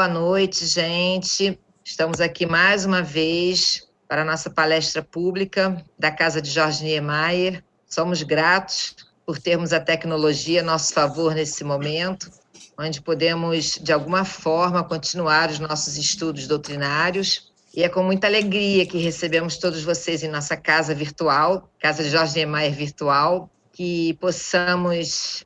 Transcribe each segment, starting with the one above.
Boa noite, gente. Estamos aqui mais uma vez para a nossa palestra pública da Casa de Jorge Niemeyer. Somos gratos por termos a tecnologia a nosso favor nesse momento, onde podemos, de alguma forma, continuar os nossos estudos doutrinários. E é com muita alegria que recebemos todos vocês em nossa casa virtual, Casa de Jorge Niemeyer virtual, que possamos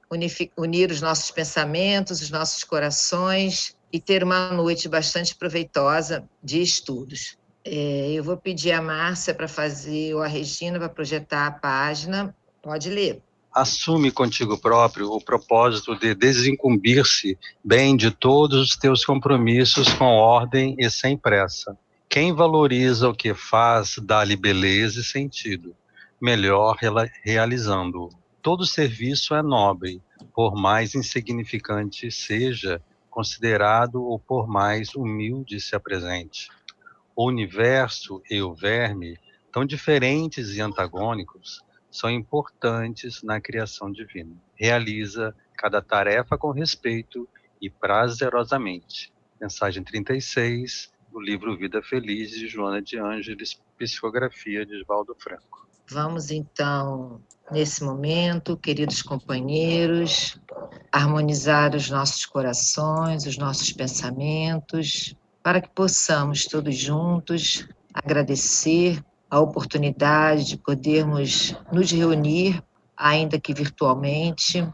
unir os nossos pensamentos, os nossos corações e ter uma noite bastante proveitosa de estudos. Eu vou pedir a Márcia para fazer, ou a Regina para projetar a página. Pode ler. Assume contigo próprio o propósito de desincumbir-se bem de todos os teus compromissos com ordem e sem pressa. Quem valoriza o que faz, dá-lhe beleza e sentido, melhor realizando-o. Todo serviço é nobre, por mais insignificante seja considerado ou por mais humilde se apresente. O universo e o verme, tão diferentes e antagônicos, são importantes na criação divina. Realiza cada tarefa com respeito e prazerosamente. Mensagem 36, do livro Vida Feliz, de Joana de Ângeles, psicografia de Osvaldo Franco. Vamos então, nesse momento, queridos companheiros, harmonizar os nossos corações, os nossos pensamentos, para que possamos todos juntos agradecer a oportunidade de podermos nos reunir, ainda que virtualmente,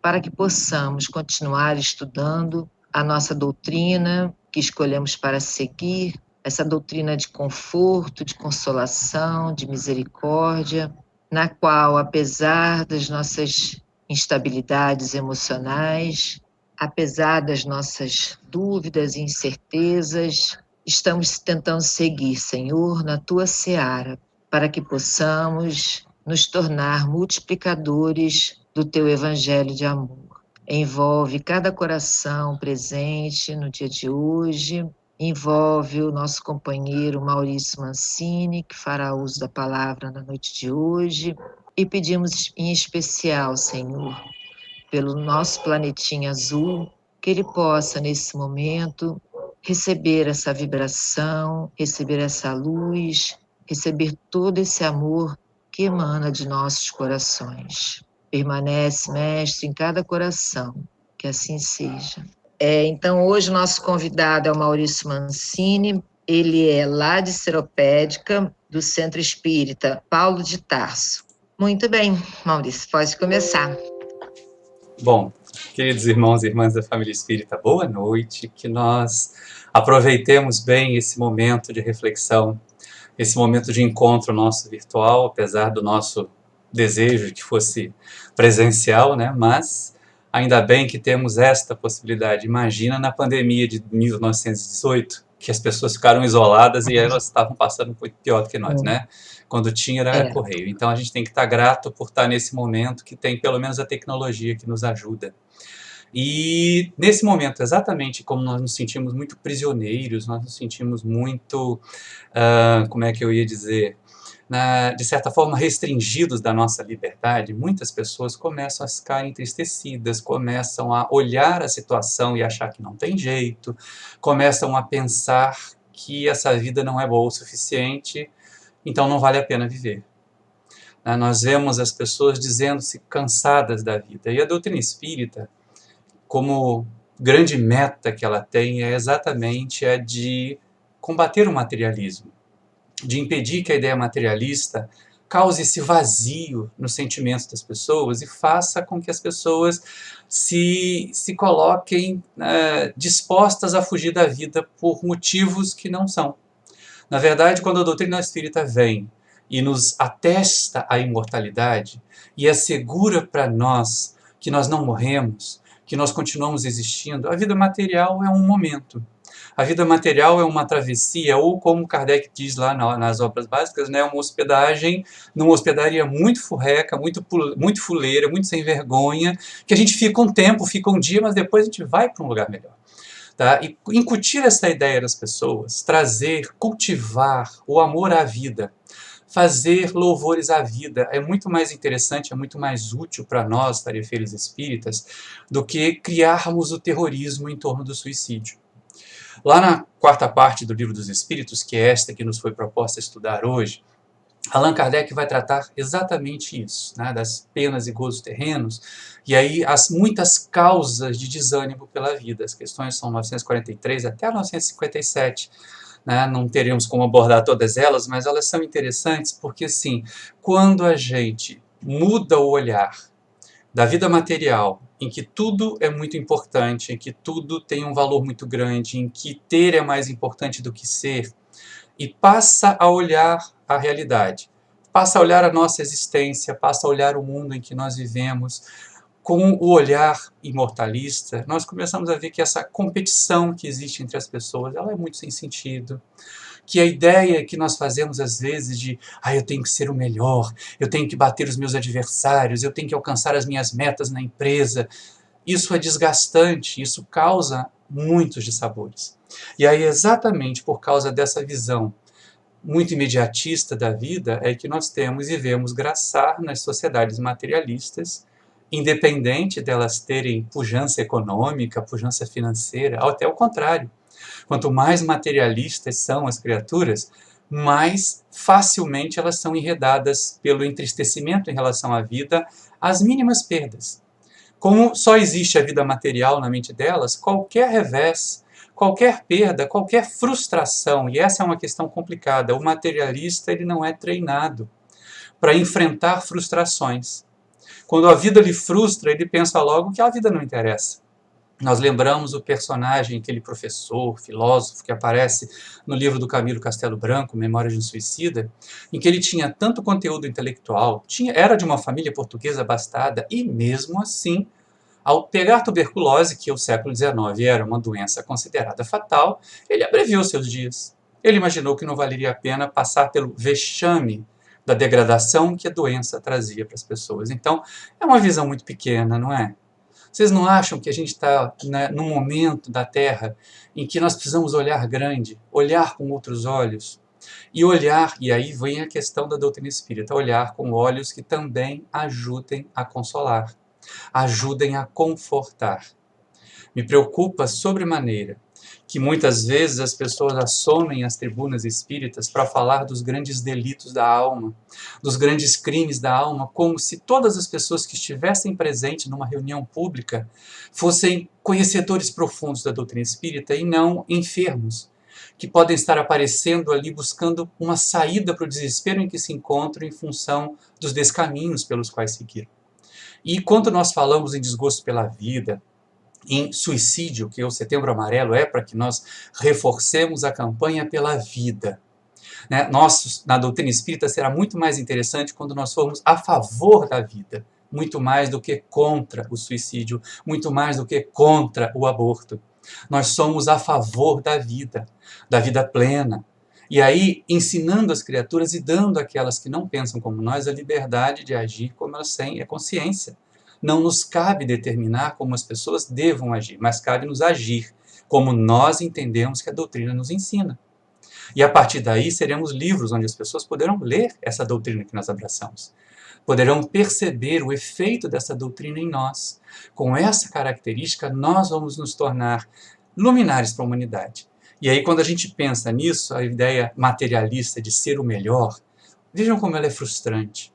para que possamos continuar estudando a nossa doutrina que escolhemos para seguir, essa doutrina de conforto, de consolação, de misericórdia, na qual, apesar das nossas instabilidades emocionais, apesar das nossas dúvidas e incertezas, estamos tentando seguir, Senhor, na Tua seara, para que possamos nos tornar multiplicadores do Teu Evangelho de amor. Envolve cada coração presente no dia de hoje, envolve o nosso companheiro Maurício Mancini, que fará uso da palavra na noite de hoje, e pedimos em especial, Senhor, pelo nosso planetinha azul, que ele possa, nesse momento, receber essa vibração, receber essa luz, receber todo esse amor que emana de nossos corações. Permanece, Mestre, em cada coração, que assim seja. Então, hoje o nosso convidado é o Maurício Mancini, ele é lá de Seropédica, do Centro Espírita Paulo de Tarso. Muito bem, Maurício, pode começar. Bom, queridos irmãos e irmãs da família espírita, boa noite, que nós aproveitemos bem esse momento de reflexão, esse momento de encontro nosso virtual, apesar do nosso desejo de que fosse presencial, né? Mas ainda bem que temos esta possibilidade. Imagina na pandemia de 1918, que as pessoas ficaram isoladas e elas estavam passando muito pior do que nós, né? Quando tinha era correio. Então a gente tem que estar grato por estar nesse momento que tem pelo menos a tecnologia que nos ajuda. E nesse momento, exatamente como nós nos sentimos muito prisioneiros, nós nos sentimos muito, como é que eu ia dizer, de certa forma restringidos da nossa liberdade, muitas pessoas começam a ficar entristecidas, começam a olhar a situação e achar que não tem jeito, começam a pensar que essa vida não é boa o suficiente, então não vale a pena viver. Nós vemos as pessoas dizendo-se cansadas da vida, e a doutrina espírita, como grande meta que ela tem, é exatamente a de combater o materialismo, de impedir que a ideia materialista cause esse vazio nos sentimentos das pessoas e faça com que as pessoas se coloquem dispostas a fugir da vida por motivos que não são. Na verdade, quando a doutrina espírita vem e nos atesta a imortalidade e assegura para nós que nós não morremos, que nós continuamos existindo, a vida material é um momento. A vida material é uma travessia, ou como Kardec diz lá nas obras básicas, né, uma hospedagem, numa hospedaria muito furreca, muito fuleira, muito sem vergonha, que a gente fica um tempo, fica um dia, mas depois a gente vai para um lugar melhor. Tá? E incutir essa ideia das pessoas, trazer, cultivar o amor à vida, fazer louvores à vida é muito mais interessante, é muito mais útil para nós, tarefeiros espíritas, do que criarmos o terrorismo em torno do suicídio. Lá na quarta parte do Livro dos Espíritos, que é esta que nos foi proposta estudar hoje, Allan Kardec vai tratar exatamente isso, né, das penas e gozos terrenos, e aí as muitas causas de desânimo pela vida. As questões são 943 até 957, né, não teremos como abordar todas elas, mas elas são interessantes porque, assim, quando a gente muda o olhar da vida material, em que tudo é muito importante, em que tudo tem um valor muito grande, em que ter é mais importante do que ser, e passa a olhar a realidade, passa a olhar a nossa existência, passa a olhar o mundo em que nós vivemos, com o olhar imortalista, nós começamos a ver que essa competição que existe entre as pessoas, ela é muito sem sentido, que a ideia que nós fazemos às vezes de eu tenho que ser o melhor, eu tenho que bater os meus adversários, eu tenho que alcançar as minhas metas na empresa, isso é desgastante, isso causa muitos dissabores. E aí, exatamente por causa dessa visão muito imediatista da vida, é que nós temos e vemos graçar nas sociedades materialistas, independente delas terem pujança econômica, pujança financeira, até o contrário. Quanto mais materialistas são as criaturas, mais facilmente elas são enredadas pelo entristecimento em relação à vida, às mínimas perdas. Como só existe a vida material na mente delas, qualquer revés, qualquer perda, qualquer frustração, e essa é uma questão complicada, o materialista ele não é treinado para enfrentar frustrações. Quando a vida lhe frustra, ele pensa logo que a vida não interessa. Nós lembramos o personagem, aquele professor, filósofo, que aparece no livro do Camilo Castelo Branco, Memórias de um Suicida, em que ele tinha tanto conteúdo intelectual, era de uma família portuguesa abastada, e mesmo assim, ao pegar tuberculose, que no século XIX era uma doença considerada fatal, ele abreviou seus dias. Ele imaginou que não valeria a pena passar pelo vexame da degradação que a doença trazia para as pessoas. Então, é uma visão muito pequena, não é? Vocês não acham que a gente está, né, num momento da Terra em que nós precisamos olhar grande, olhar com outros olhos? E olhar, e aí vem a questão da doutrina espírita, olhar com olhos que também ajudem a consolar, ajudem a confortar. Me preocupa sobremaneira que muitas vezes as pessoas assomem as tribunas espíritas para falar dos grandes delitos da alma, dos grandes crimes da alma, como se todas as pessoas que estivessem presentes numa reunião pública fossem conhecedores profundos da doutrina espírita e não enfermos, que podem estar aparecendo ali buscando uma saída para o desespero em que se encontram em função dos descaminhos pelos quais seguiram. E quando nós falamos em desgosto pela vida, em suicídio, que o Setembro Amarelo é para que nós reforcemos a campanha pela vida. Né? Nós, na doutrina espírita, será muito mais interessante quando nós formos a favor da vida, muito mais do que contra o suicídio, muito mais do que contra o aborto. Nós somos a favor da vida plena. E aí, ensinando as criaturas e dando àquelas que não pensam como nós a liberdade de agir como elas têm a consciência. Não nos cabe determinar como as pessoas devam agir, mas cabe nos agir como nós entendemos que a doutrina nos ensina. E a partir daí seremos livros onde as pessoas poderão ler essa doutrina que nós abraçamos. Poderão perceber o efeito dessa doutrina em nós. Com essa característica, nós vamos nos tornar luminares para a humanidade. E aí, quando a gente pensa nisso, a ideia materialista de ser o melhor, vejam como ela é frustrante.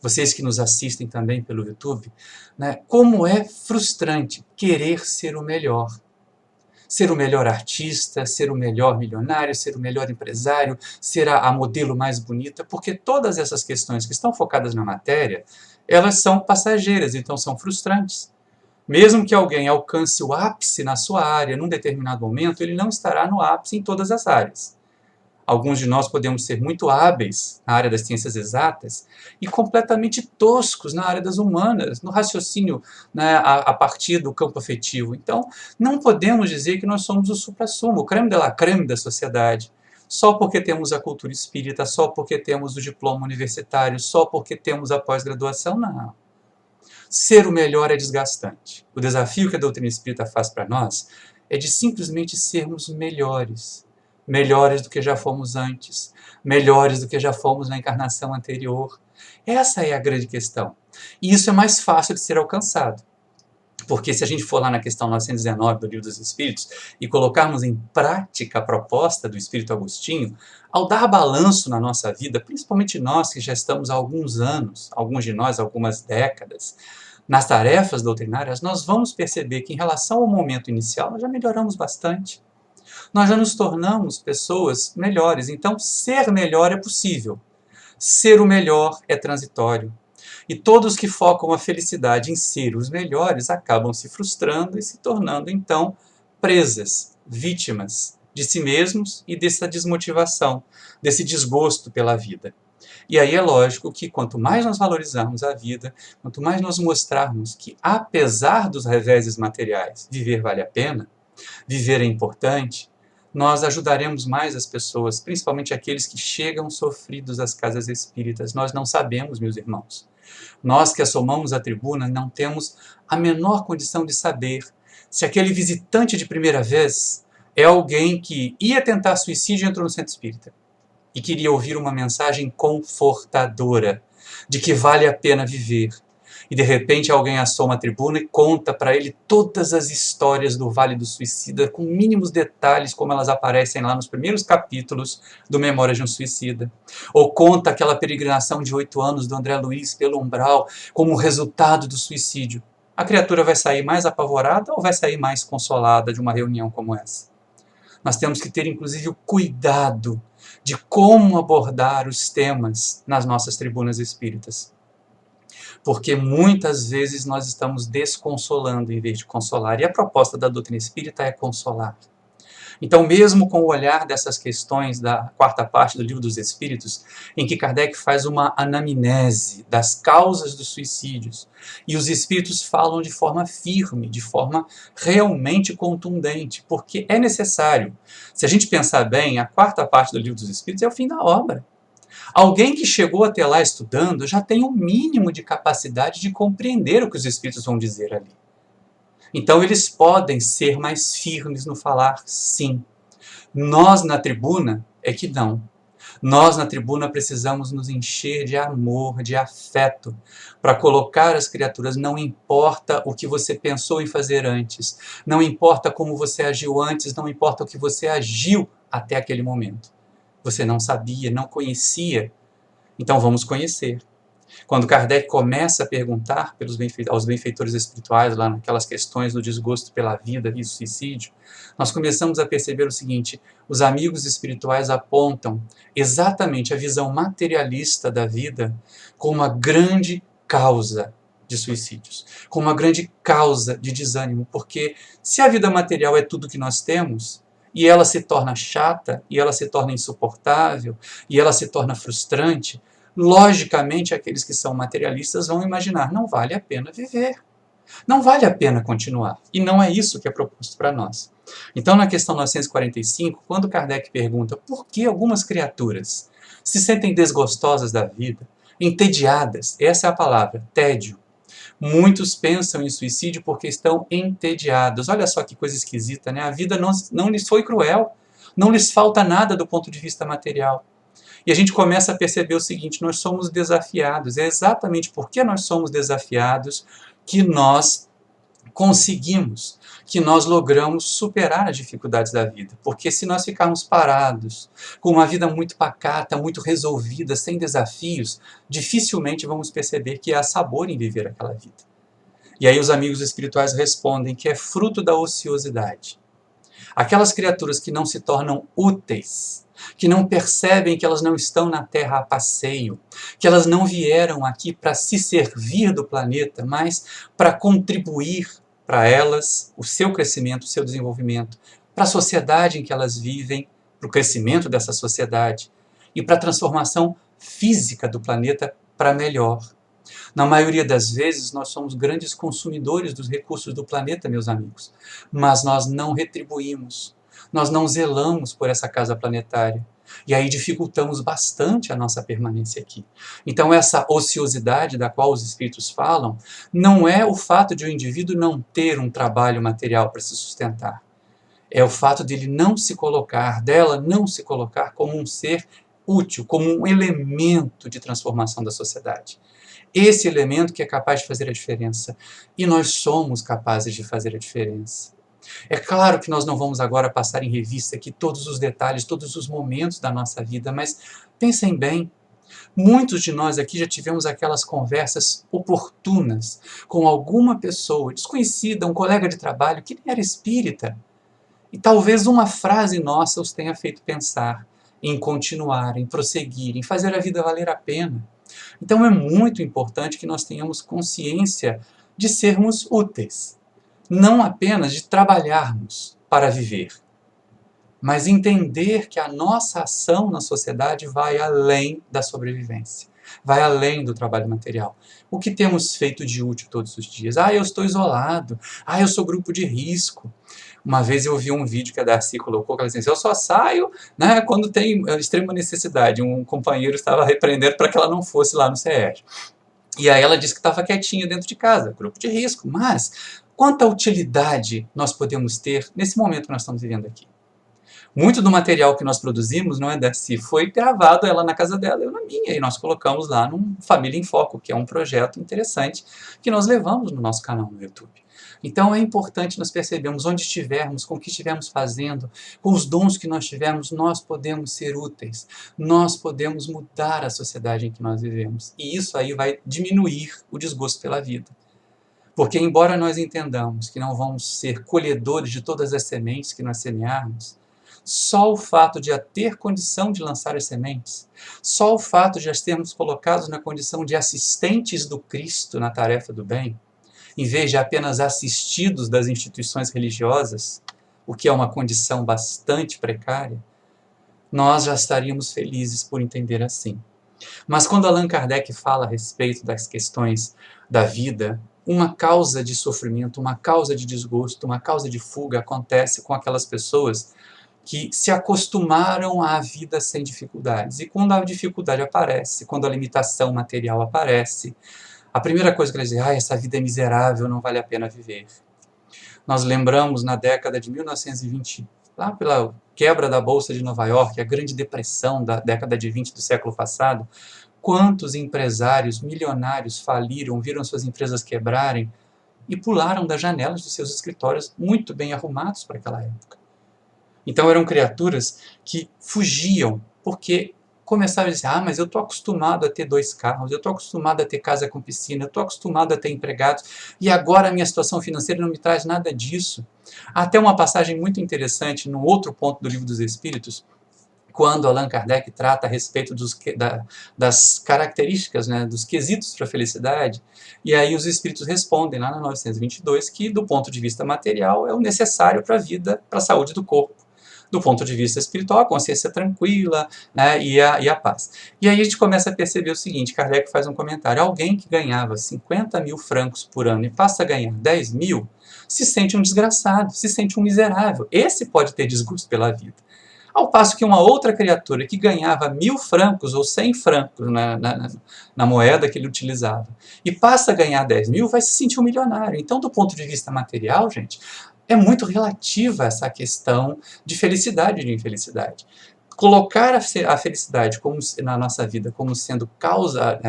Vocês que nos assistem também pelo YouTube, né, como é frustrante querer ser o melhor. Ser o melhor artista, ser o melhor milionário, ser o melhor empresário, ser a modelo mais bonita, porque todas essas questões que estão focadas na matéria, elas são passageiras, então são frustrantes. Mesmo que alguém alcance o ápice na sua área num determinado momento, ele não estará no ápice em todas as áreas. Alguns de nós podemos ser muito hábeis na área das ciências exatas e completamente toscos na área das humanas, no raciocínio, né, a partir do campo afetivo. Então, não podemos dizer que nós somos o suprassumo, o creme de la creme da sociedade, só porque temos a cultura espírita, só porque temos o diploma universitário, só porque temos a pós-graduação, não. Ser o melhor é desgastante. O desafio que a doutrina espírita faz para nós é de simplesmente sermos melhores. Melhores do que já fomos antes, melhores do que já fomos na encarnação anterior. Essa é a grande questão. E isso é mais fácil de ser alcançado. Porque se a gente for lá na questão 919 do Livro dos Espíritos e colocarmos em prática a proposta do Espírito Agostinho, ao dar balanço na nossa vida, principalmente nós que já estamos há alguns anos, alguns de nós algumas décadas, nas tarefas doutrinárias, nós vamos perceber que em relação ao momento inicial nós já melhoramos bastante. Nós já nos tornamos pessoas melhores. Então, ser melhor é possível. Ser o melhor é transitório. E todos que focam a felicidade em ser os melhores acabam se frustrando e se tornando, então, presas, vítimas de si mesmos e dessa desmotivação, desse desgosto pela vida. E aí é lógico que quanto mais nós valorizarmos a vida, quanto mais nós mostrarmos que, apesar dos reveses materiais, viver vale a pena, viver é importante, nós ajudaremos mais as pessoas, principalmente aqueles que chegam sofridos às casas espíritas. Nós não sabemos, meus irmãos. Nós que assomamos a tribuna não temos a menor condição de saber se aquele visitante de primeira vez é alguém que ia tentar suicídio e entrou no centro espírita e queria ouvir uma mensagem confortadora de que vale a pena viver. E de repente alguém assoma a tribuna e conta para ele todas as histórias do Vale do Suicida, com mínimos detalhes, como elas aparecem lá nos primeiros capítulos do Memórias de um Suicida. Ou conta aquela peregrinação de 8 anos do André Luiz pelo umbral, como resultado do suicídio. A criatura vai sair mais apavorada ou vai sair mais consolada de uma reunião como essa? Nós temos que ter, inclusive, o cuidado de como abordar os temas nas nossas tribunas espíritas. Porque muitas vezes nós estamos desconsolando em vez de consolar. E a proposta da doutrina espírita é consolar. Então, mesmo com o olhar dessas questões da quarta parte do Livro dos Espíritos, em que Kardec faz uma anamnese das causas dos suicídios, e os espíritos falam de forma firme, de forma realmente contundente, porque é necessário. Se a gente pensar bem, a quarta parte do Livro dos Espíritos é o fim da obra. Alguém que chegou até lá estudando já tem um mínimo de capacidade de compreender o que os espíritos vão dizer ali. Então eles podem ser mais firmes no falar, sim. Nós na tribuna é que não. Nós na tribuna precisamos nos encher de amor, de afeto, para colocar as criaturas, não importa o que você pensou em fazer antes, não importa como você agiu antes, não importa o que você agiu até aquele momento. Você não sabia, não conhecia, então vamos conhecer. Quando Kardec começa a perguntar aos benfeitores espirituais, lá naquelas questões do desgosto pela vida e do suicídio, nós começamos a perceber o seguinte: os amigos espirituais apontam exatamente a visão materialista da vida como uma grande causa de suicídios, como uma grande causa de desânimo, porque se a vida material é tudo que nós temos, e ela se torna chata, e ela se torna insuportável, e ela se torna frustrante, logicamente aqueles que são materialistas vão imaginar, não vale a pena viver, não vale a pena continuar. E não é isso que é proposto para nós. Então, na questão 945, quando Kardec pergunta por que algumas criaturas se sentem desgostosas da vida, entediadas, essa é a palavra, tédio. Muitos pensam em suicídio porque estão entediados. Olha só que coisa esquisita, né? A vida não lhes foi cruel, não lhes falta nada do ponto de vista material. E a gente começa a perceber o seguinte: nós somos desafiados. É exatamente porque nós somos desafiados que nós conseguimos, que nós logramos superar as dificuldades da vida. Porque se nós ficarmos parados, com uma vida muito pacata, muito resolvida, sem desafios, dificilmente vamos perceber que há sabor em viver aquela vida. E aí os amigos espirituais respondem que é fruto da ociosidade. Aquelas criaturas que não se tornam úteis, que não percebem que elas não estão na Terra a passeio, que elas não vieram aqui para se servir do planeta, mas para contribuir para elas, o seu crescimento, o seu desenvolvimento, para a sociedade em que elas vivem, para o crescimento dessa sociedade e para a transformação física do planeta para melhor. Na maioria das vezes, nós somos grandes consumidores dos recursos do planeta, meus amigos, mas nós não retribuímos, nós não zelamos por essa casa planetária. E aí dificultamos bastante a nossa permanência aqui. Então essa ociosidade da qual os espíritos falam não é o fato de o indivíduo não ter um trabalho material para se sustentar. É o fato de ele não se colocar, dela não se colocar como um ser útil, como um elemento de transformação da sociedade. Esse elemento que é capaz de fazer a diferença. E nós somos capazes de fazer a diferença. É claro que nós não vamos agora passar em revista aqui todos os detalhes, todos os momentos da nossa vida, mas pensem bem. Muitos de nós aqui já tivemos aquelas conversas oportunas com alguma pessoa desconhecida, um colega de trabalho que nem era espírita. E talvez uma frase nossa os tenha feito pensar em continuar, em prosseguir, em fazer a vida valer a pena. Então é muito importante que nós tenhamos consciência de sermos úteis. Não apenas de trabalharmos para viver, mas entender que a nossa ação na sociedade vai além da sobrevivência, vai além do trabalho material. O que temos feito de útil todos os dias? Eu estou isolado. Eu sou grupo de risco. Uma vez eu vi um vídeo que a Darcy colocou, que ela disse assim, eu só saio, né, quando tem extrema necessidade. Um companheiro estava repreendendo para que ela não fosse lá no CR. E aí ela disse que estava quietinha dentro de casa, grupo de risco. Mas quanta utilidade nós podemos ter nesse momento que nós estamos vivendo aqui? Muito do material que nós produzimos, não é, Darcy, foi gravado ela na casa dela, eu na minha, e nós colocamos lá no Família em Foco, que é um projeto interessante que nós levamos no nosso canal no YouTube. Então é importante nós percebermos onde estivermos, com o que estivermos fazendo, com os dons que nós tivermos, nós podemos ser úteis, nós podemos mudar a sociedade em que nós vivemos. E isso aí vai diminuir o desgosto pela vida. Porque embora nós entendamos que não vamos ser colhedores de todas as sementes que nós semearmos, só o fato de ter condição de lançar as sementes, só o fato de as termos colocados na condição de assistentes do Cristo na tarefa do bem, em vez de apenas assistidos das instituições religiosas, o que é uma condição bastante precária, nós já estaríamos felizes por entender assim. Mas quando Allan Kardec fala a respeito das questões da vida, uma causa de sofrimento, uma causa de desgosto, uma causa de fuga acontece com aquelas pessoas que se acostumaram à vida sem dificuldades. E quando a dificuldade aparece, quando a limitação material aparece, a primeira coisa que eles dizem, essa vida é miserável, não vale a pena viver. Nós lembramos na década de 1920, lá pela quebra da Bolsa de Nova York, a Grande Depressão da década de 20 do século passado, quantos empresários milionários faliram, viram suas empresas quebrarem e pularam das janelas dos seus escritórios muito bem arrumados para aquela época. Então eram criaturas que fugiam, porque começavam a dizer, mas eu estou acostumado a ter 2 carros, eu estou acostumado a ter casa com piscina, eu estou acostumado a ter empregados, e agora a minha situação financeira não me traz nada disso. Há até uma passagem muito interessante, no outro ponto do Livro dos Espíritos, quando Allan Kardec trata a respeito das características, né, dos quesitos para a felicidade, e aí os Espíritos respondem, lá na 922, que do ponto de vista material é o necessário para a vida, para a saúde do corpo. Do ponto de vista espiritual, a consciência tranquila, né, e a paz. E aí a gente começa a perceber o seguinte, Kardec faz um comentário, alguém que ganhava 50 mil francos por ano e passa a ganhar 10 mil, se sente um desgraçado, se sente um miserável. Esse pode ter desgosto pela vida. Ao passo que uma outra criatura que ganhava 1.000 francos ou 100 francos na moeda que ele utilizava e passa a ganhar 10 mil, vai se sentir um milionário. Então, do ponto de vista material, gente, é muito relativa essa questão de felicidade e de infelicidade. Colocar a felicidade na nossa vida como sendo causa,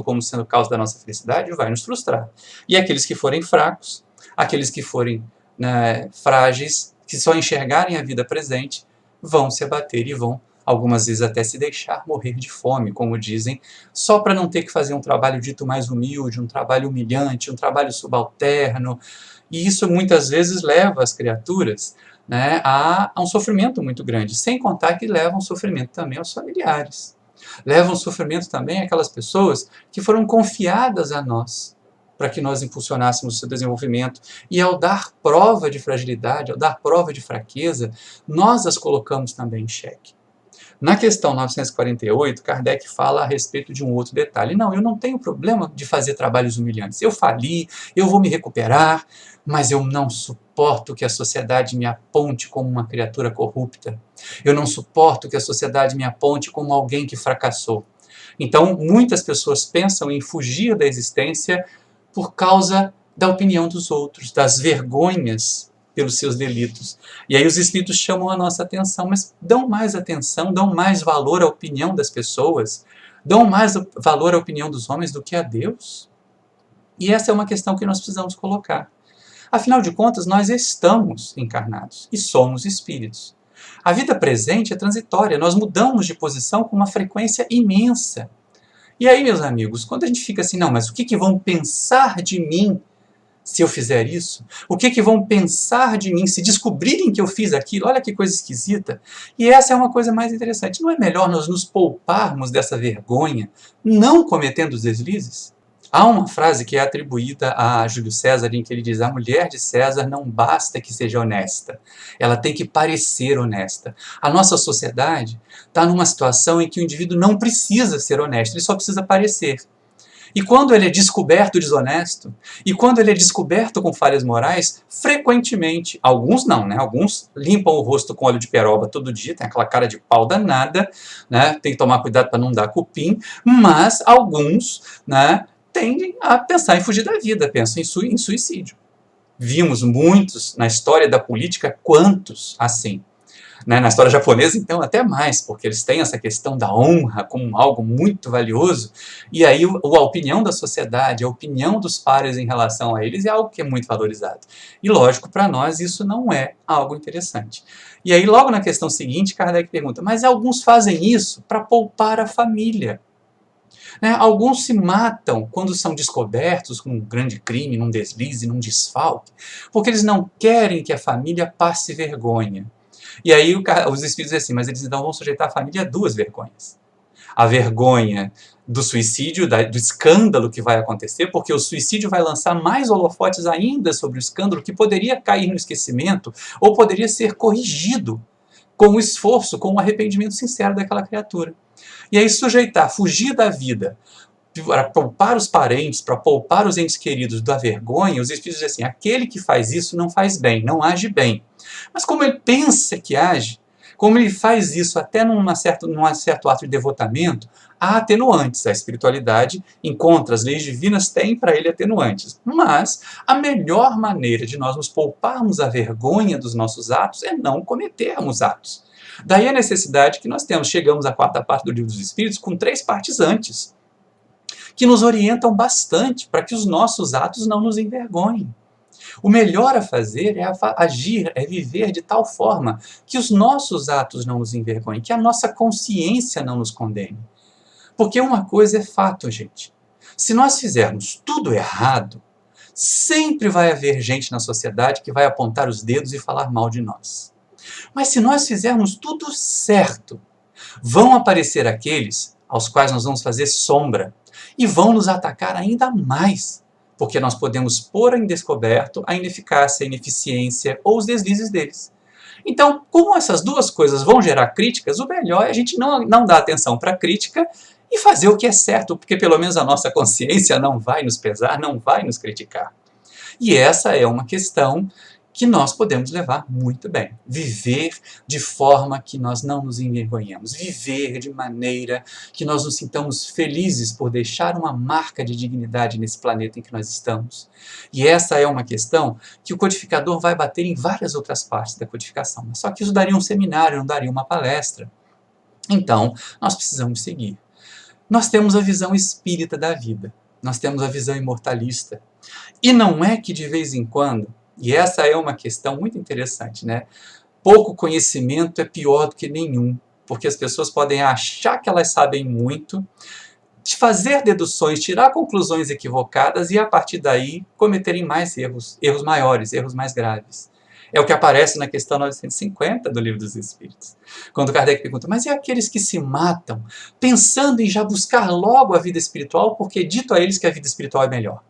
como sendo causa da nossa felicidade, vai nos frustrar. E aqueles que forem fracos, aqueles que forem frágeis, que só enxergarem a vida presente, vão se abater e vão, algumas vezes, até se deixar morrer de fome, como dizem, só para não ter que fazer um trabalho dito mais humilde, um trabalho humilhante, um trabalho subalterno. E isso muitas vezes leva as criaturas, né, a um sofrimento muito grande, sem contar que leva um sofrimento também aos familiares. Leva um sofrimento também àquelas pessoas que foram confiadas a nós, para que nós impulsionássemos o seu desenvolvimento. E ao dar prova de fragilidade, ao dar prova de fraqueza, nós as colocamos também em xeque. Na questão 948, Kardec fala a respeito de um outro detalhe. Não, eu não tenho problema de fazer trabalhos humilhantes. Eu fali, eu vou me recuperar, mas eu não suporto que a sociedade me aponte como uma criatura corrupta. Eu não suporto que a sociedade me aponte como alguém que fracassou. Então, muitas pessoas pensam em fugir da existência por causa da opinião dos outros, das vergonhas pelos seus delitos. E aí os Espíritos chamam a nossa atenção, mas dão mais atenção, dão mais valor à opinião das pessoas Dão mais valor à opinião dos homens do que a Deus? E essa é uma questão que nós precisamos colocar. Afinal de contas, nós estamos encarnados e somos espíritos. A vida presente é transitória, nós mudamos de posição com uma frequência imensa. E aí, meus amigos, quando a gente fica assim, não, mas o que vão pensar de mim se eu fizer isso? O que vão pensar de mim se descobrirem que eu fiz aquilo? Olha que coisa esquisita. E essa é uma coisa mais interessante. Não é melhor nós nos pouparmos dessa vergonha, não cometendo os deslizes? Há uma frase que é atribuída a Júlio César em que ele diz: a mulher de César não basta que seja honesta, ela tem que parecer honesta. A nossa sociedade está numa situação em que o indivíduo não precisa ser honesto, ele só precisa parecer. E quando ele é descoberto desonesto, e quando ele é descoberto com falhas morais, frequentemente, alguns não, né? Alguns limpam o rosto com óleo de peroba todo dia, tem aquela cara de pau danada, né? Tem que tomar cuidado para não dar cupim, mas alguns, né, tendem a pensar em fugir da vida, pensam em suicídio. Vimos muitos na história da política, quantos assim. Né? Na história japonesa, então, até mais, porque eles têm essa questão da honra como algo muito valioso, e aí a opinião da sociedade, a opinião dos pares em relação a eles é algo que é muito valorizado. E lógico, para nós isso não é algo interessante. E aí logo na questão seguinte, Kardec pergunta, mas alguns fazem isso para poupar a família. Né? Alguns se matam quando são descobertos com um grande crime, num deslize, num desfalque, porque eles não querem que a família passe vergonha. E aí os espíritos dizem assim, mas eles então vão sujeitar a família a duas vergonhas. A vergonha do suicídio, do escândalo que vai acontecer, porque o suicídio vai lançar mais holofotes ainda sobre o escândalo que poderia cair no esquecimento ou poderia ser corrigido com o esforço, com o arrependimento sincero daquela criatura. E aí fugir da vida, para poupar os parentes, para poupar os entes queridos da vergonha, os espíritos dizem assim, aquele que faz isso não faz bem, não age bem. Mas como ele pensa que age, como ele faz isso até num certo ato de devotamento, há atenuantes. A espiritualidade encontra, as leis divinas têm para ele atenuantes. Mas a melhor maneira de nós nos pouparmos a vergonha dos nossos atos é não cometermos atos. Daí a necessidade que nós temos. Chegamos à quarta parte do Livro dos Espíritos com 3 partes antes, que nos orientam bastante para que os nossos atos não nos envergonhem. O melhor a fazer é agir, é viver de tal forma que os nossos atos não nos envergonhem, que a nossa consciência não nos condene. Porque uma coisa é fato, gente. Se nós fizermos tudo errado, sempre vai haver gente na sociedade que vai apontar os dedos e falar mal de nós. Mas se nós fizermos tudo certo, vão aparecer aqueles aos quais nós vamos fazer sombra e vão nos atacar ainda mais, porque nós podemos pôr em descoberto a ineficácia, a ineficiência ou os deslizes deles. Então, como essas duas coisas vão gerar críticas, o melhor é a gente não dar atenção para a crítica e fazer o que é certo, porque pelo menos a nossa consciência não vai nos pesar, não vai nos criticar. E essa é uma questão que nós podemos levar muito bem. Viver de forma que nós não nos envergonhemos. Viver de maneira que nós nos sintamos felizes por deixar uma marca de dignidade nesse planeta em que nós estamos. E essa é uma questão que o codificador vai bater em várias outras partes da codificação. Só que isso daria um seminário, não daria uma palestra. Então, nós precisamos seguir. Nós temos a visão espírita da vida. Nós temos a visão imortalista. E não é que de vez em quando, e essa é uma questão muito interessante, né? Pouco conhecimento é pior do que nenhum, porque as pessoas podem achar que elas sabem muito, fazer deduções, tirar conclusões equivocadas e a partir daí cometerem mais erros maiores, erros mais graves. É o que aparece na questão 950 do Livro dos Espíritos. Quando Kardec pergunta, mas e aqueles que se matam, pensando em já buscar logo a vida espiritual, porque dito a eles que a vida espiritual é melhor?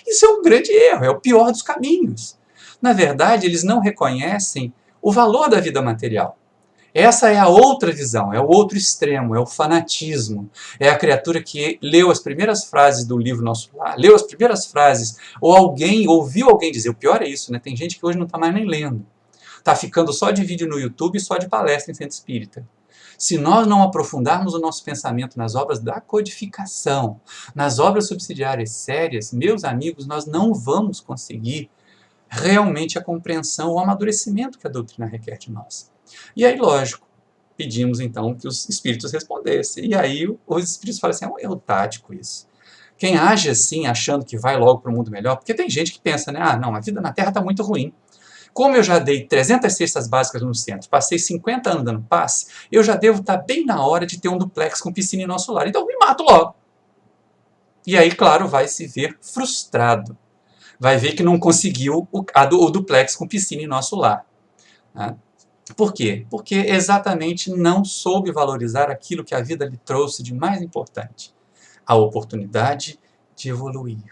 Isso é um grande erro, é o pior dos caminhos. Na verdade, eles não reconhecem o valor da vida material. Essa é a outra visão, é o outro extremo, é o fanatismo. É a criatura que leu as primeiras frases do livro Nosso Lar, leu as primeiras frases, ou ouviu alguém dizer, o pior é isso, né? Tem gente que hoje não está mais nem lendo. Está ficando só de vídeo no YouTube e só de palestra em centro espírita. Se nós não aprofundarmos o nosso pensamento nas obras da codificação, nas obras subsidiárias sérias, meus amigos, nós não vamos conseguir realmente a compreensão, o amadurecimento que a doutrina requer de nós. E aí, lógico, pedimos então que os espíritos respondessem. E aí os espíritos falam assim, é um tático isso. Quem age assim, achando que vai logo para o mundo melhor, porque tem gente que pensa, né, não, a vida na Terra está muito ruim. Como eu já dei 300 cestas básicas no centro, passei 50 anos dando passe, eu já devo estar bem na hora de ter um duplex com piscina em nosso lar. Então eu me mato logo. E aí, claro, vai se ver frustrado. Vai ver que não conseguiu o duplex com piscina em nosso lar. Né? Por quê? Porque exatamente não soube valorizar aquilo que a vida lhe trouxe de mais importante. A oportunidade de evoluir.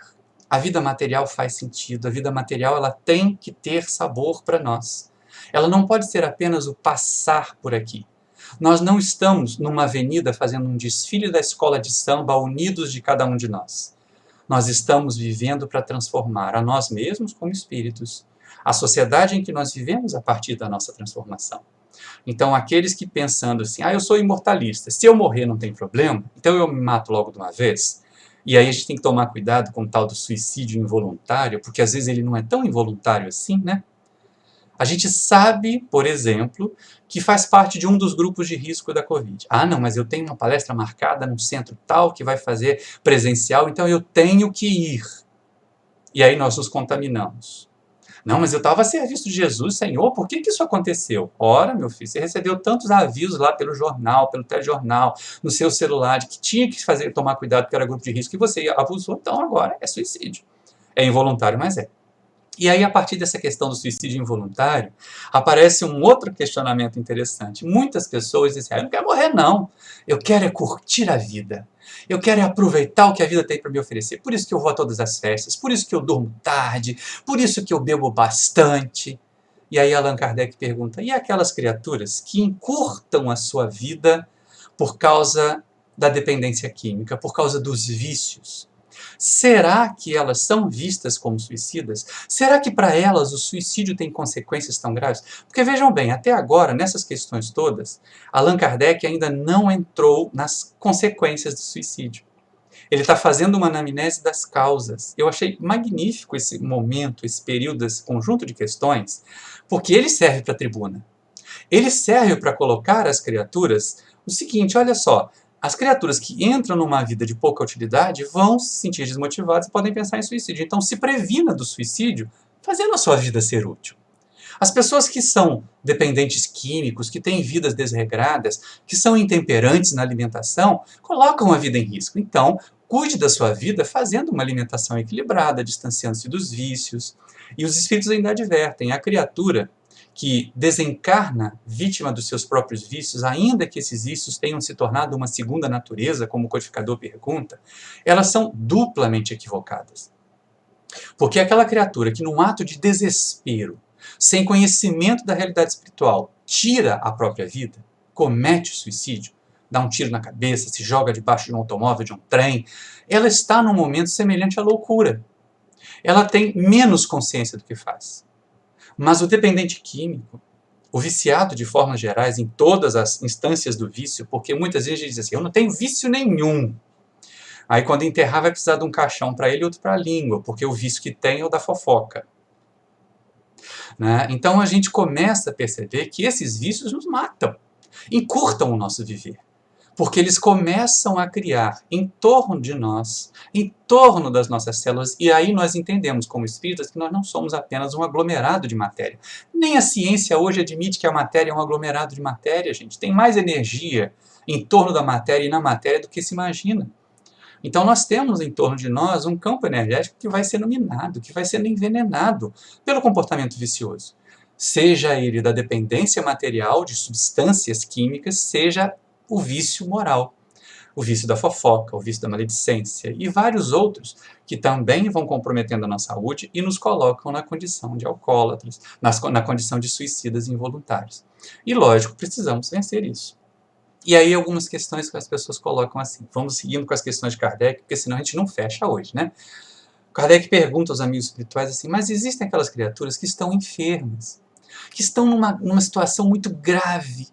A vida material faz sentido, a vida material ela tem que ter sabor para nós. Ela não pode ser apenas o passar por aqui. Nós não estamos numa avenida fazendo um desfile da escola de samba unidos de cada um de nós. Nós estamos vivendo para transformar a nós mesmos como espíritos, a sociedade em que nós vivemos a partir da nossa transformação. Então, aqueles que pensando assim, eu sou imortalista, se eu morrer não tem problema, então eu me mato logo de uma vez. E aí a gente tem que tomar cuidado com o tal do suicídio involuntário, porque às vezes ele não é tão involuntário assim, né? A gente sabe, por exemplo, que faz parte de um dos grupos de risco da Covid. Não, mas eu tenho uma palestra marcada num centro tal que vai fazer presencial, então eu tenho que ir. E aí nós nos contaminamos. Não, mas eu estava a serviço de Jesus, Senhor, por que isso aconteceu? Ora, meu filho, você recebeu tantos avisos lá pelo jornal, pelo telejornal, no seu celular, de que tinha que tomar cuidado porque era grupo de risco, e você abusou, então agora é suicídio. É involuntário, mas é. E aí, a partir dessa questão do suicídio involuntário, aparece um outro questionamento interessante. Muitas pessoas dizem, eu não quero morrer, não. Eu quero é curtir a vida. Eu quero é aproveitar o que a vida tem para me oferecer. Por isso que eu vou a todas as festas, por isso que eu durmo tarde, por isso que eu bebo bastante. E aí Allan Kardec pergunta, e aquelas criaturas que encurtam a sua vida por causa da dependência química, por causa dos vícios? Será que elas são vistas como suicidas? Será que para elas o suicídio tem consequências tão graves? Porque vejam bem, até agora, nessas questões todas, Allan Kardec ainda não entrou nas consequências do suicídio. Ele está fazendo uma anamnese das causas. Eu achei magnífico esse momento, esse período, esse conjunto de questões, porque ele serve para a tribuna. Ele serve para colocar às criaturas o seguinte, olha só, as criaturas que entram numa vida de pouca utilidade vão se sentir desmotivadas e podem pensar em suicídio. Então, se previna do suicídio fazendo a sua vida ser útil. As pessoas que são dependentes químicos, que têm vidas desregradas, que são intemperantes na alimentação, colocam a vida em risco. Então, cuide da sua vida fazendo uma alimentação equilibrada, distanciando-se dos vícios. E os espíritos ainda advertem, a criatura que desencarna vítima dos seus próprios vícios, ainda que esses vícios tenham se tornado uma segunda natureza, como o codificador pergunta, elas são duplamente equivocadas. Porque aquela criatura que, num ato de desespero, sem conhecimento da realidade espiritual, tira a própria vida, comete o suicídio, dá um tiro na cabeça, se joga debaixo de um automóvel, de um trem, ela está num momento semelhante à loucura. Ela tem menos consciência do que faz. Mas o dependente químico, o viciado de formas gerais em todas as instâncias do vício, porque muitas vezes a gente diz assim, eu não tenho vício nenhum. Aí quando enterrar vai precisar de um caixão para ele e outro para a língua, porque o vício que tem é o da fofoca. Né? Então a gente começa a perceber que esses vícios nos matam, encurtam o nosso viver. Porque eles começam a criar em torno de nós, em torno das nossas células, e aí nós entendemos como espíritas que nós não somos apenas um aglomerado de matéria. Nem a ciência hoje admite que a matéria é um aglomerado de matéria, gente. Tem mais energia em torno da matéria e na matéria do que se imagina. Então nós temos em torno de nós um campo energético que vai sendo minado, que vai sendo envenenado pelo comportamento vicioso. Seja ele da dependência material de substâncias químicas, seja o vício moral, o vício da fofoca, o vício da maledicência e vários outros que também vão comprometendo a nossa saúde e nos colocam na condição de alcoólatras, na condição de suicidas involuntários. E lógico, precisamos vencer isso. E aí algumas questões que as pessoas colocam assim, vamos seguindo com as questões de Kardec, porque senão a gente não fecha hoje, né? Kardec pergunta aos amigos espirituais assim, mas existem aquelas criaturas que estão enfermas, que estão numa situação muito grave,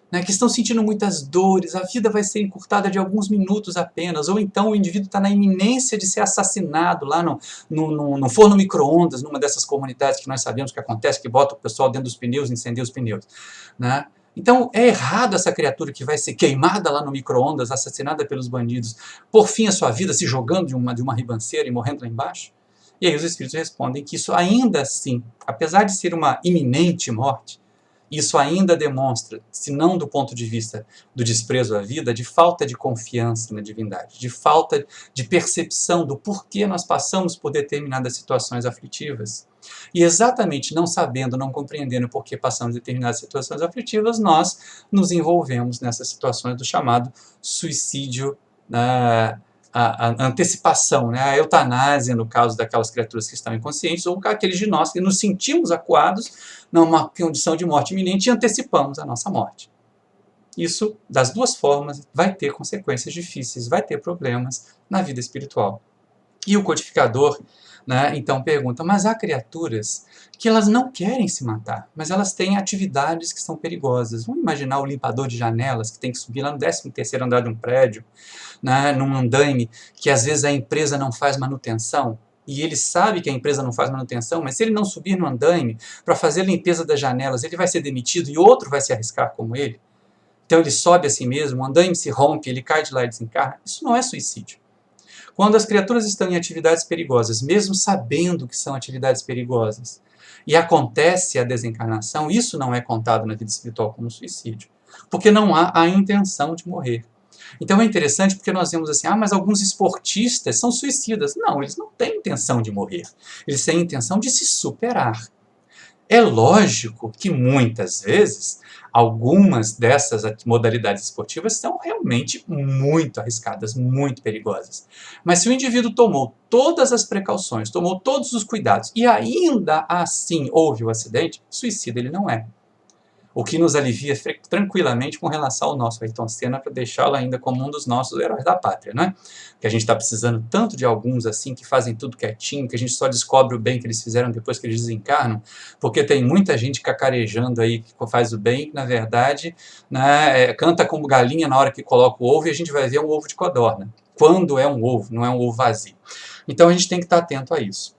né, que estão sentindo muitas dores, a vida vai ser encurtada de alguns minutos apenas, ou então o indivíduo está na iminência de ser assassinado lá no forno micro-ondas, numa dessas comunidades que nós sabemos que acontece, que bota o pessoal dentro dos pneus e incendeia os pneus. Né? Então é errado essa criatura que vai ser queimada lá no micro-ondas, assassinada pelos bandidos, por fim a sua vida se jogando de uma ribanceira e morrendo lá embaixo? E aí os espíritos respondem que isso ainda assim, apesar de ser uma iminente morte, isso ainda demonstra, se não do ponto de vista do desprezo à vida, de falta de confiança na divindade, de falta de percepção do porquê nós passamos por determinadas situações aflitivas. E exatamente não sabendo, não compreendendo por que passamos determinadas situações aflitivas, nós nos envolvemos nessas situações do chamado suicídio, a antecipação, né? A eutanásia, no caso daquelas criaturas que estão inconscientes, ou aqueles de nós que nos sentimos acuados numa condição de morte iminente e antecipamos a nossa morte. Isso, das duas formas, vai ter consequências difíceis, vai ter problemas na vida espiritual. E o codificador, né, então pergunta, mas há criaturas que elas não querem se matar, mas elas têm atividades que são perigosas. Vamos imaginar o limpador de janelas que tem que subir lá no 13º andar de um prédio, né, num andaime, que às vezes a empresa não faz manutenção, e ele sabe que a empresa não faz manutenção, mas se ele não subir no andaime para fazer a limpeza das janelas, ele vai ser demitido e outro vai se arriscar como ele. Então ele sobe a si mesmo, o andaime se rompe, ele cai de lá e desencarna. Isso não é suicídio. Quando as criaturas estão em atividades perigosas, mesmo sabendo que são atividades perigosas, e acontece a desencarnação, isso não é contado na vida espiritual como suicídio, porque não há a intenção de morrer. Então é interessante porque nós vemos assim, mas alguns esportistas são suicidas. Não, eles não têm intenção de morrer, eles têm intenção de se superar. É lógico que muitas vezes algumas dessas modalidades esportivas são realmente muito arriscadas, muito perigosas. Mas se o indivíduo tomou todas as precauções, tomou todos os cuidados e ainda assim houve o acidente, suicida ele não é. O que nos alivia tranquilamente com relação ao nosso Ayrton Senna, para deixá-lo ainda como um dos nossos heróis da pátria, né? Que a gente está precisando tanto de alguns assim, que fazem tudo quietinho, que a gente só descobre o bem que eles fizeram depois que eles desencarnam, porque tem muita gente cacarejando aí que faz o bem, que na verdade, né, canta como galinha na hora que coloca o ovo, e a gente vai ver um ovo de codorna. Quando é um ovo, não é um ovo vazio. Então a gente tem que estar atento a isso.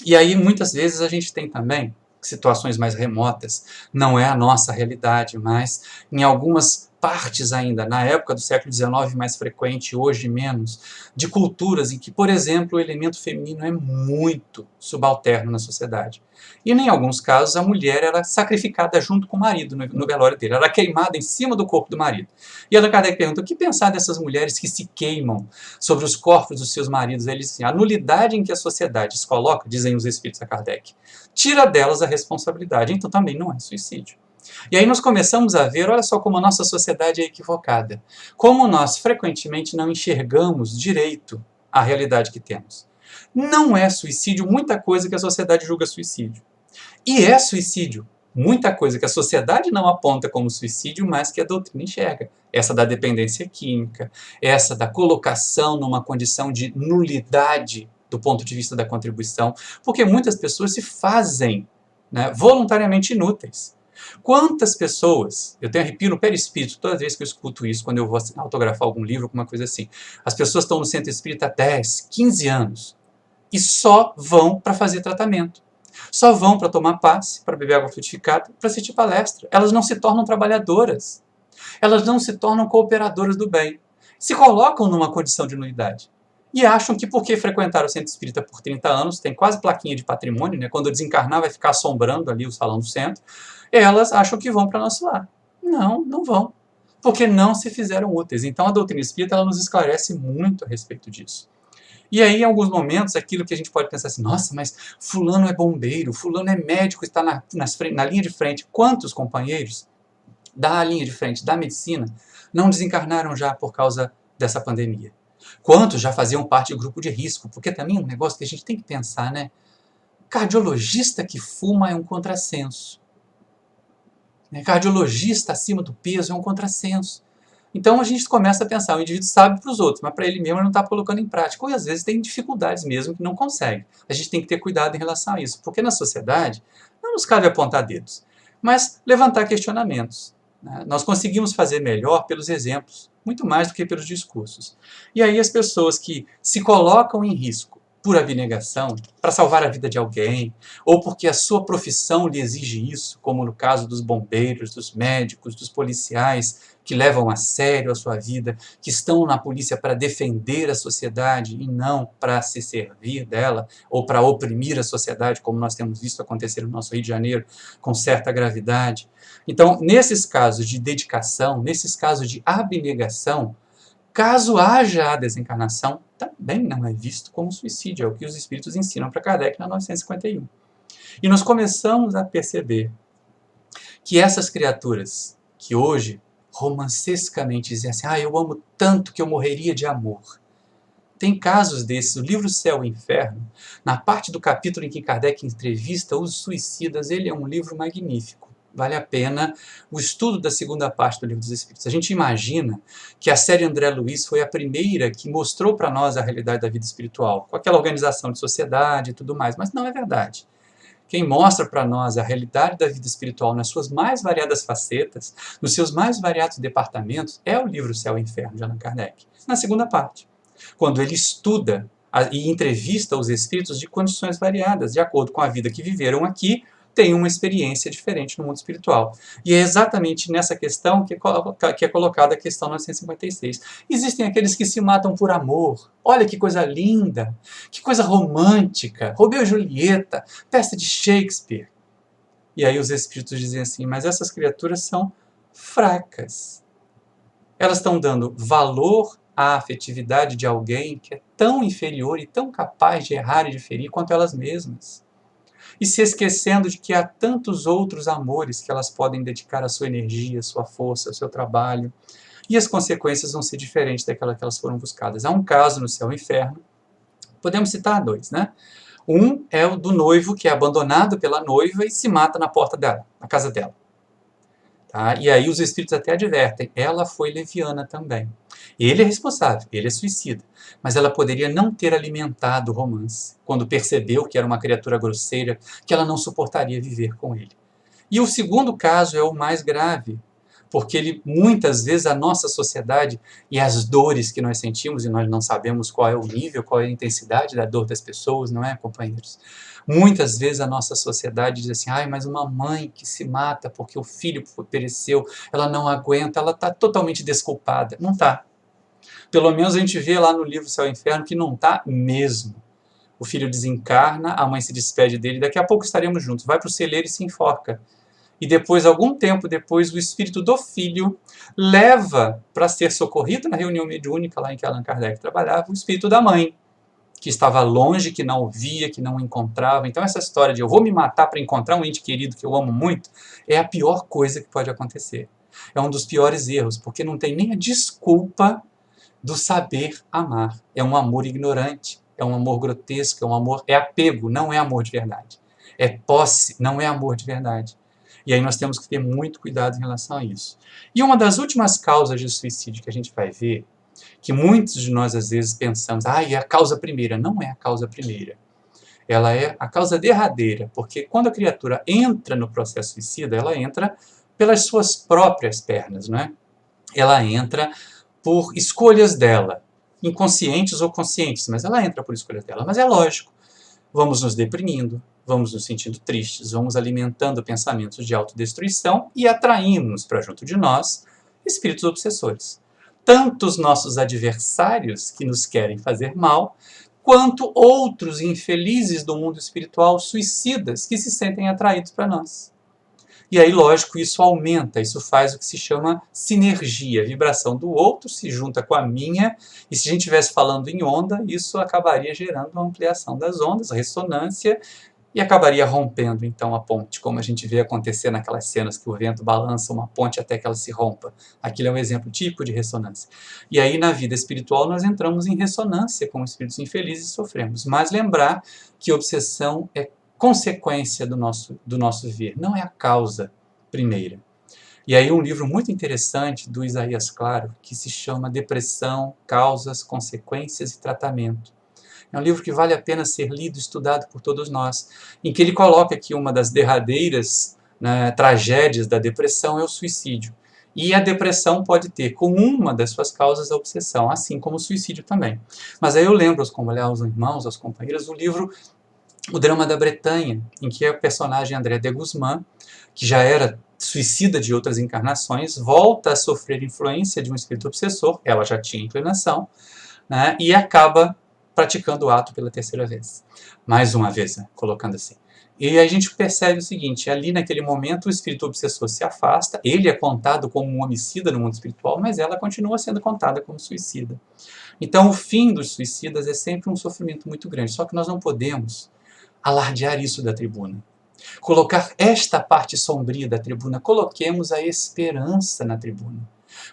E aí muitas vezes a gente tem também situações mais remotas, não é a nossa realidade, mas em algumas partes ainda, na época do século XIX mais frequente, hoje menos, de culturas em que, por exemplo, o elemento feminino é muito subalterno na sociedade. E em alguns casos a mulher era sacrificada junto com o marido no velório dele, ela era queimada em cima do corpo do marido. E Allan Kardec pergunta, o que pensar dessas mulheres que se queimam sobre os corpos dos seus maridos? Ele diz assim, a nulidade em que a sociedade se coloca, dizem os espíritos a Kardec, tira delas a responsabilidade, então também não é suicídio. E aí nós começamos a ver, olha só como a nossa sociedade é equivocada, como nós frequentemente não enxergamos direito a realidade que temos. Não é suicídio muita coisa que a sociedade julga suicídio. E é suicídio muita coisa que a sociedade não aponta como suicídio, mas que a doutrina enxerga. Essa da dependência química, essa da colocação numa condição de nulidade do ponto de vista da contribuição, porque muitas pessoas se fazem, né, voluntariamente inúteis. Quantas pessoas, eu tenho arrepio no perispírito toda vez que eu escuto isso, quando eu vou autografar algum livro, alguma coisa assim. As pessoas estão no centro espírita há 10, 15 anos e só vão para fazer tratamento. Só vão para tomar passe, para beber água frutificada, para assistir palestra. Elas não se tornam trabalhadoras. Elas não se tornam cooperadoras do bem. Se colocam numa condição de nulidade. E acham que porque frequentaram o centro espírita por 30 anos, tem quase plaquinha de patrimônio, né? Quando desencarnar vai ficar assombrando ali o salão do centro, elas acham que vão para nosso lar. Não, não vão. Porque não se fizeram úteis. Então a doutrina espírita ela nos esclarece muito a respeito disso. E aí, em alguns momentos, aquilo que a gente pode pensar assim, nossa, mas fulano é bombeiro, fulano é médico, está na linha de frente. Quantos companheiros da linha de frente da medicina não desencarnaram já por causa dessa pandemia? Quantos já faziam parte do grupo de risco? Porque também é um negócio que a gente tem que pensar, né? Cardiologista que fuma é um contrassenso. Cardiologista acima do peso é um contrassenso. Então a gente começa a pensar, o indivíduo sabe para os outros, mas para ele mesmo ele não está colocando em prática. E às vezes tem dificuldades mesmo que não consegue. A gente tem que ter cuidado em relação a isso, porque na sociedade não nos cabe apontar dedos, mas levantar questionamentos. Nós conseguimos fazer melhor pelos exemplos, muito mais do que pelos discursos. E aí as pessoas que se colocam em risco por abnegação, para salvar a vida de alguém, ou porque a sua profissão lhe exige isso, como no caso dos bombeiros, dos médicos, dos policiais, que levam a sério a sua vida, que estão na polícia para defender a sociedade e não para se servir dela, ou para oprimir a sociedade, como nós temos visto acontecer no nosso Rio de Janeiro, com certa gravidade. Então, nesses casos de dedicação, nesses casos de abnegação, caso haja a desencarnação, também não é visto como suicídio, é o que os espíritos ensinam para Kardec na 951. E nós começamos a perceber que essas criaturas que hoje romancescamente dizem assim, eu amo tanto que eu morreria de amor. Tem casos desses. O livro Céu e Inferno, na parte do capítulo em que Kardec entrevista os suicidas, ele é um livro magnífico. Vale a pena o estudo da segunda parte do Livro dos Espíritos. A gente imagina que a série André Luiz foi a primeira que mostrou para nós a realidade da vida espiritual, com aquela organização de sociedade e tudo mais, mas não é verdade. Quem mostra para nós a realidade da vida espiritual nas suas mais variadas facetas, nos seus mais variados departamentos, é o livro Céu e Inferno de Allan Kardec, na segunda parte, quando ele estuda e entrevista os espíritos de condições variadas, de acordo com a vida que viveram aqui, tem uma experiência diferente no mundo espiritual. E é exatamente nessa questão que é colocada a questão 956. Existem aqueles que se matam por amor. Olha que coisa linda, que coisa romântica. Romeu e Julieta, peça de Shakespeare. E aí os espíritos dizem assim, mas essas criaturas são fracas. Elas estão dando valor à afetividade de alguém que é tão inferior e tão capaz de errar e de ferir quanto elas mesmas. E se esquecendo de que há tantos outros amores que elas podem dedicar a sua energia, a sua força, ao seu trabalho. E as consequências vão ser diferentes daquela que elas foram buscadas. Há um caso no Céu e Inferno, podemos citar dois, né? Um é o do noivo que é abandonado pela noiva e se mata na porta dela, na casa dela. Tá? E aí os espíritos até advertem, ela foi leviana também. Ele é responsável, ele é suicida. Mas ela poderia não ter alimentado o romance, quando percebeu que era uma criatura grosseira, que ela não suportaria viver com ele. E o segundo caso é o mais grave, porque muitas vezes a nossa sociedade e as dores que nós sentimos, e nós não sabemos qual é o nível, qual é a intensidade da dor das pessoas, não é, companheiros? Muitas vezes a nossa sociedade diz assim, mas uma mãe que se mata porque o filho pereceu, ela não aguenta, ela está totalmente desculpada. Não está. Pelo menos a gente vê lá no livro Céu e Inferno que não está mesmo. O filho desencarna, a mãe se despede dele, daqui a pouco estaremos juntos, vai para o celeiro e se enforca. E depois, algum tempo depois, o espírito do filho leva para ser socorrido na reunião mediúnica lá em que Allan Kardec trabalhava, o espírito da mãe, que estava longe, que não o via, que não o encontrava. Então essa história de eu vou me matar para encontrar um ente querido que eu amo muito, é a pior coisa que pode acontecer. É um dos piores erros, porque não tem nem a desculpa do saber amar. É um amor ignorante, é um amor grotesco, é apego, não é amor de verdade. É posse, não é amor de verdade. E aí nós temos que ter muito cuidado em relação a isso. E uma das últimas causas de suicídio que a gente vai ver, que muitos de nós às vezes pensamos, é a causa primeira. Não é a causa primeira. Ela é a causa derradeira, porque quando a criatura entra no processo suicida, ela entra pelas suas próprias pernas, não é? Ela entra por escolhas dela, inconscientes ou conscientes, mas ela entra por escolhas dela. Mas é lógico, vamos nos deprimindo, vamos nos sentindo tristes, vamos alimentando pensamentos de autodestruição e atraindo-nos para junto de nós espíritos obsessores. Tanto os nossos adversários que nos querem fazer mal, quanto outros infelizes do mundo espiritual, suicidas, que se sentem atraídos para nós. E aí, lógico, isso aumenta, isso faz o que se chama sinergia. A vibração do outro se junta com a minha, e se a gente estivesse falando em onda, isso acabaria gerando uma ampliação das ondas, ressonância, e acabaria rompendo, então, a ponte, como a gente vê acontecer naquelas cenas que o vento balança uma ponte até que ela se rompa. Aquilo é um exemplo típico de ressonância. E aí, na vida espiritual, nós entramos em ressonância com espíritos infelizes e sofremos. Mas lembrar que obsessão é consequência do nosso vir, não é a causa primeira. E aí um livro muito interessante do Isaías Claro, que se chama Depressão, Causas, Consequências e Tratamento. É um livro que vale a pena ser lido e estudado por todos nós, em que ele coloca que uma das derradeiras tragédias da depressão é o suicídio. E a depressão pode ter como uma das suas causas a obsessão, assim como o suicídio também. Mas aí eu lembro aos irmãos, aos companheiros, o livro O Drama da Bretanha, em que a personagem André de Guzmán, que já era suicida de outras encarnações, volta a sofrer influência de um espírito obsessor, ela já tinha inclinação, né, e acaba praticando o ato pela terceira vez. Mais uma vez, né, colocando assim. E aí a gente percebe o seguinte, ali naquele momento o espírito obsessor se afasta, ele é contado como um homicida no mundo espiritual, mas ela continua sendo contada como suicida. Então o fim dos suicidas é sempre um sofrimento muito grande, só que nós não podemos alardear isso da tribuna. Colocar esta parte sombria da tribuna, coloquemos a esperança na tribuna.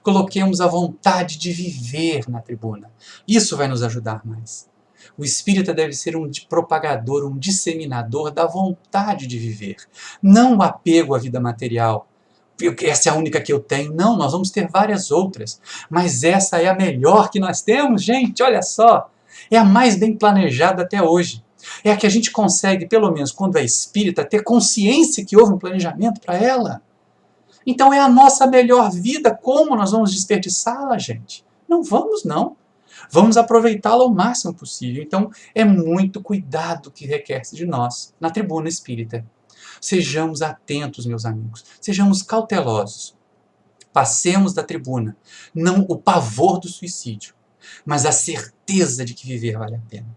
Coloquemos a vontade de viver na tribuna. Isso vai nos ajudar mais. O espírita deve ser um propagador, um disseminador da vontade de viver. Não o apego à vida material. Essa é a única que eu tenho. Não, nós vamos ter várias outras. Mas essa é a melhor que nós temos, gente. Olha só. É a mais bem planejada até hoje. É a que a gente consegue, pelo menos quando é espírita, ter consciência que houve um planejamento para ela. Então é a nossa melhor vida. Como nós vamos desperdiçá-la, gente? Não vamos, não. Vamos aproveitá-la ao máximo possível. Então é muito cuidado que requer-se de nós na tribuna espírita. Sejamos atentos, meus amigos. Sejamos cautelosos. Passemos da tribuna, não o pavor do suicídio, mas a certeza de que viver vale a pena.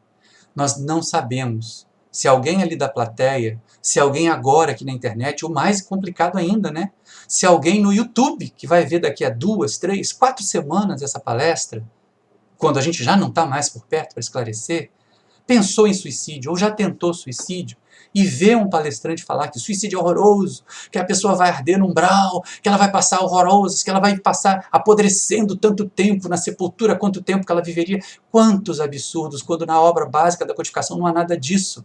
Nós não sabemos se alguém ali da plateia, se alguém agora aqui na internet, o mais complicado ainda, né? Se alguém no YouTube, que vai ver daqui a 2, 3, 4 semanas essa palestra, quando a gente já não está mais por perto para esclarecer, pensou em suicídio ou já tentou suicídio e vê um palestrante falar que suicídio é horroroso, que a pessoa vai arder no umbral, que ela vai passar horrorosos, que ela vai passar apodrecendo tanto tempo na sepultura, quanto tempo que ela viveria. Quantos absurdos, quando na obra básica da codificação não há nada disso.